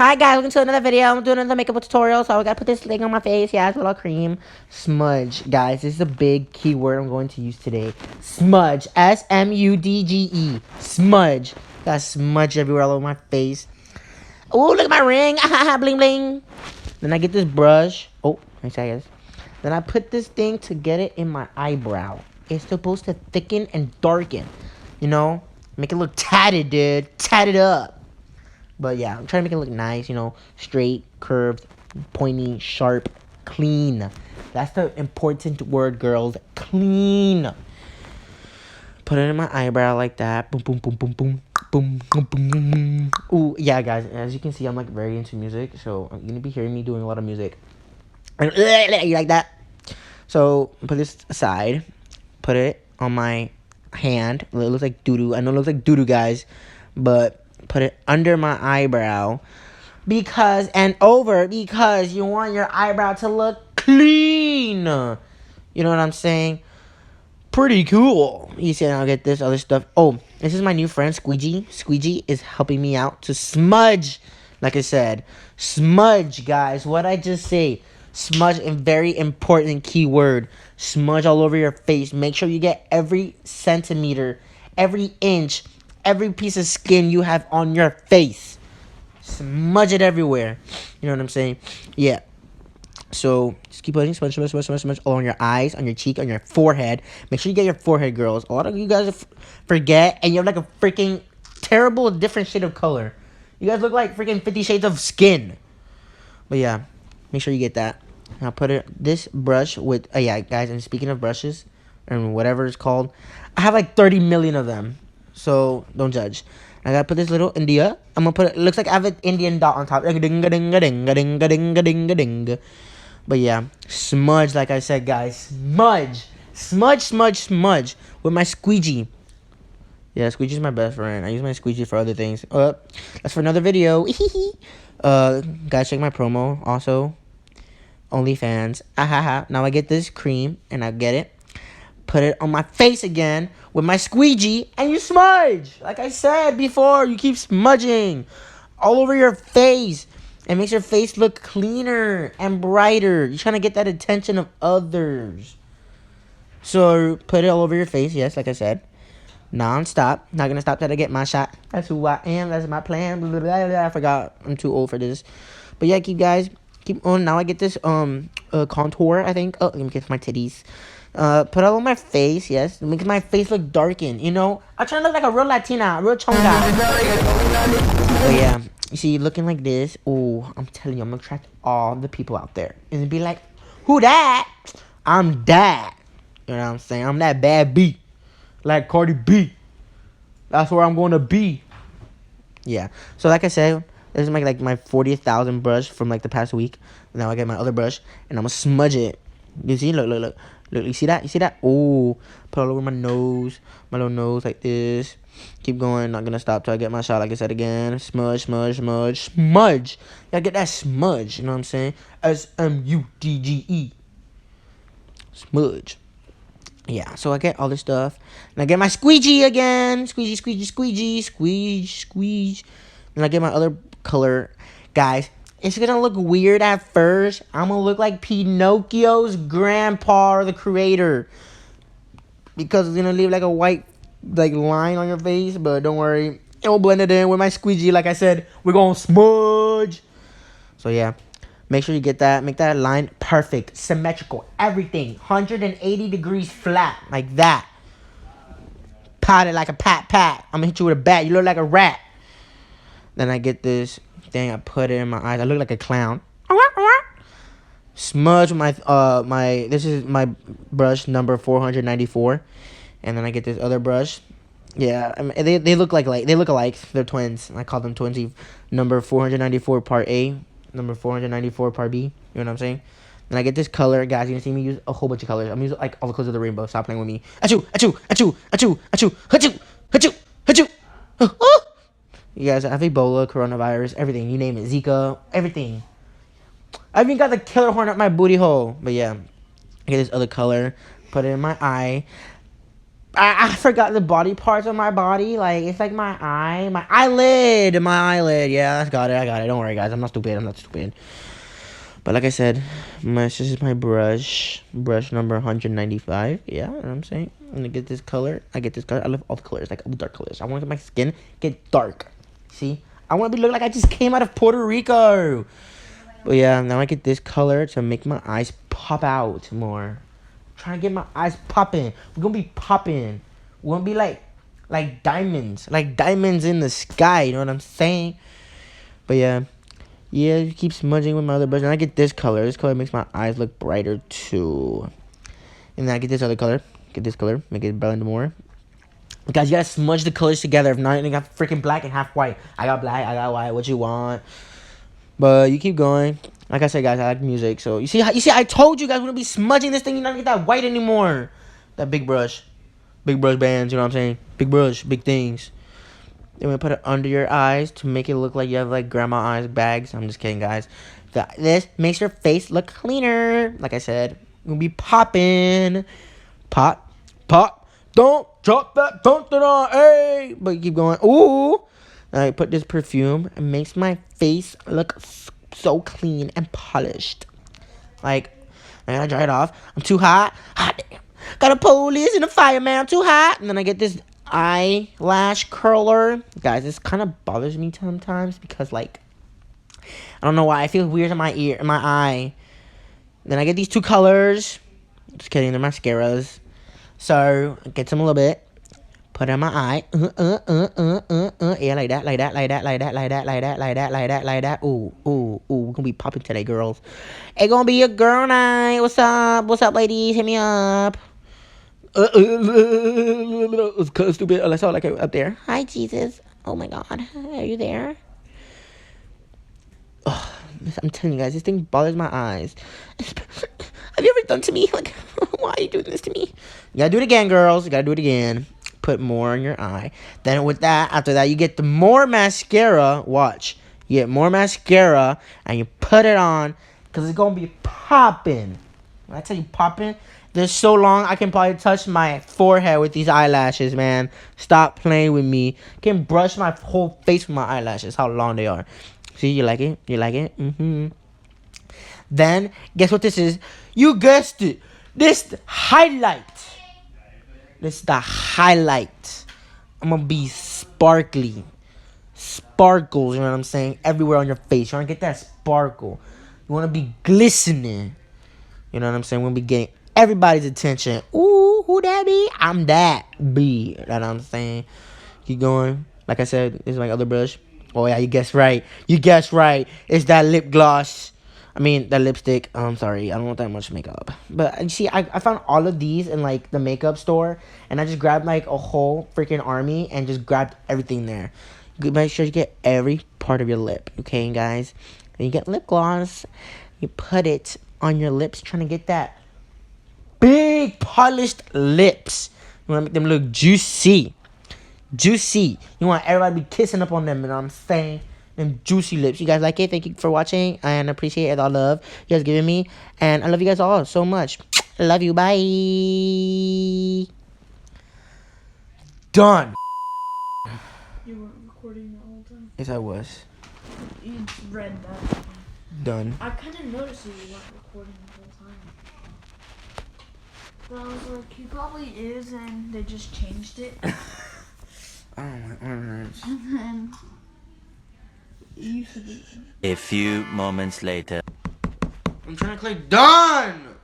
Hi guys, welcome to another video. I'm doing another makeup tutorial, so I gotta put this thing on my face. Yeah, it's a little cream. Smudge. Guys, this is a big keyword I'm going to use today. Smudge. S-M-U-D-G-E. Smudge. Got smudge everywhere all over my face. Oh, look at my ring. Bling bling. Then I get this brush. Oh, nice guys. Then I put this thing to get it in my eyebrow. It's supposed to thicken and darken. You know? Make it look tatted, dude. Tatted up. But yeah, I'm trying to make it look nice, you know, straight, curved, pointy, sharp, clean. That's the important word, girls. Clean. Put it in my eyebrow like that. Boom, boom, boom, boom, boom. Boom, boom, boom, boom, boom. Ooh, yeah, guys. As you can see, I'm like very into music. So you're going to be hearing me doing a lot of music. And you like that? So put this aside. Put it on my hand. It looks like doo-doo. I know it looks like doo-doo, guys. But put it under my eyebrow because you want your eyebrow to look clean. You know what I'm saying? Pretty cool. You see, I'll get this other stuff. Oh, this is my new friend, Squeegee. Squeegee is helping me out to smudge. Like I said, smudge, guys. What I just say? Smudge, a very important keyword. Smudge all over your face. Make sure you get every centimeter, every inch, every piece of skin you have on your face. Smudge it everywhere. You know what I'm saying? Yeah. So just keep putting smudge all on your eyes, on your cheek, on your forehead. Make sure you get your forehead, girls. A lot of you guys forget, and you have like a freaking terrible different shade of color. You guys look like freaking 50 shades of skin. But yeah, make sure you get that. I'll put this brush with, yeah, guys, and speaking of brushes, and whatever it's called, I have like 30 million of them. So don't judge. I gotta put this little India. I'm gonna put it looks like I have an Indian dot on top. But yeah, smudge, like I said, guys. Smudge with my squeegee. Yeah, squeegee's my best friend. I use my squeegee for other things. That's for another video. Guys, check my promo also. OnlyFans. Now I get this cream and I get it. Put it on my face again with my squeegee, and you smudge. Like I said before, you keep smudging all over your face. It makes your face look cleaner and brighter. You're trying to get that attention of others. So put it all over your face, yes, like I said. Non-stop. Not gonna stop till I get my shot. That's who I am. That's my plan. Blah, blah, blah, blah. I forgot. I'm too old for this. But yeah, keep on. Now I get this contour, I think. Oh, let me get my titties. Put it all on my face, yes. It makes my face look darkened, you know? I'm trying to look like a real Latina, a real chonga. But yeah, you see, looking like this, oh, I'm telling you, I'm gonna attract all the people out there. And be like, who that? I'm that. You know what I'm saying? I'm that bad B. Like Cardi B. That's where I'm gonna be. Yeah. So like I said, this is my 40,000 brush from like the past week. Now I get my other brush and I'm gonna smudge it. You see? Look. You see that? You see that? Oh, put it all over my nose. My little nose like this. Keep going. Not gonna stop till I get my shot. Like I said again. Smudge. Gotta get that smudge. You know what I'm saying? S-M-U-D-G-E. Smudge. Yeah, so I get all this stuff. And I get my squeegee again. Squeeze. And I get my other color. Guys, it's gonna look weird at first. I'm gonna look like Pinocchio's grandpa or the creator. Because it's gonna leave like a white line on your face. But don't worry. It will blend it in with my squeegee. Like I said, we're gonna smudge. So yeah. Make sure you get that. Make that line perfect, symmetrical, everything. 180 degrees flat, like that. Pat it like a pat. I'm gonna hit you with a bat. You look like a rat. Then I get this thing. I put it in my eyes. I look like a clown. Smudge my This is my brush number 494, and then I get this other brush. Yeah, I mean, they look alike. They're twins. I call them twinsy. Number 494 part A. Number 494 part B. You know what I'm saying? Then I get this color, guys. You're gonna see me use a whole bunch of colors. I'm gonna use like all the colors of the rainbow. Stop playing with me. Achoo. You guys have Ebola, coronavirus, everything. You name it. Zika, everything. I even got the killer horn up my booty hole. But yeah, I get this other color. Put it in my eye. I forgot the body parts of my body. Like, it's like my eye, my eyelid, my eyelid. Yeah, I got it. Don't worry, guys. I'm not stupid. But like I said, this is my brush number 195. Yeah, you know what I'm saying? I'm gonna get this color. I love all the colors, like all the dark colors. I want to get my skin get dark. See? I want to be look like I just came out of Puerto Rico. But yeah, now I get this color to make my eyes pop out more. Trying to get my eyes popping. We're gonna be popping. We're gonna be like diamonds in the sky. You know what I'm saying? But yeah, you keep smudging with my other brush, and I get this color. This color makes my eyes look brighter too. And then I get this other color. Make it blend more. Guys, you gotta smudge the colors together. If not, you got freaking black and half white. I got black, I got white. What you want? But you keep going. Like I said, guys, I like music. So you see, I told you guys we're gonna be smudging this thing. You're not gonna get that white anymore. That big brush bands. You know what I'm saying? Big brush, big things. Then we put it under your eyes to make it look like you have like grandma eyes bags. I'm just kidding, guys. This makes your face look cleaner. Like I said, we'll be popping, pop. Don't drop that, hey. But you keep going. Ooh. I put this perfume. It makes my face look so clean and polished. Like, I gotta dry it off. I'm too hot. Hot damn. Got a police and a fireman. I'm too hot. And then I get this eyelash curler. Guys, this kind of bothers me sometimes because, like, I don't know why. I feel weird in my eye. Then I get these two colors. Just kidding. They're mascaras. So, I get some a little bit. Put it on my eye. Yeah, like that. Ooh. We're gonna be popping today, girls. It's gonna be a girl night. What's up, ladies? Hit me up. It's kind of stupid. I saw like up there. Hi, Jesus. Oh my God. Are you there? Oh, I'm telling you guys, this thing bothers my eyes. Have you ever done to me? Like, why are you doing this to me? You gotta do it again, girls. You gotta do it again. Put more in your eye. Then with that, after that, you get the more mascara. Watch. You get more mascara, and you put it on, because it's going to be popping. When I tell you popping, they're so long, I can probably touch my forehead with these eyelashes, man. Stop playing with me. I can brush my whole face with my eyelashes, how long they are. See, you like it? Mm-hmm. Then, guess what this is? You guessed it. This highlight. This is the highlight. I'm gonna be sparkly. Sparkles, you know what I'm saying? Everywhere on your face. You wanna get that sparkle. You wanna be glistening. You know what I'm saying? We'll be getting everybody's attention. Ooh, who that be? I'm that B. You know what I'm saying? Keep going. Like I said, this is my other brush. Oh yeah, you guessed right. It's that lip gloss. I mean, that lipstick. I'm sorry. I don't want that much makeup. But you see, I found all of these in like the makeup store. And I just grabbed like a whole freaking army and just grabbed everything there. Make sure you get every part of your lip. Okay, guys? And you get lip gloss. You put it on your lips, trying to get that big polished lips. You want to make them look juicy. You want everybody to be kissing up on them, you know what I'm saying? Them juicy lips. You guys like it? Thank you for watching, and I appreciate all the love you guys giving me. And I love you guys all so much. I love you. Bye. Done. You weren't recording the whole time? Yes, I was. You read that. Done. I kind of noticed you weren't recording the whole time. But I was like, he probably is, and they just changed it. Oh, my arms. And then you should be. A few moments later. I'm trying to click done.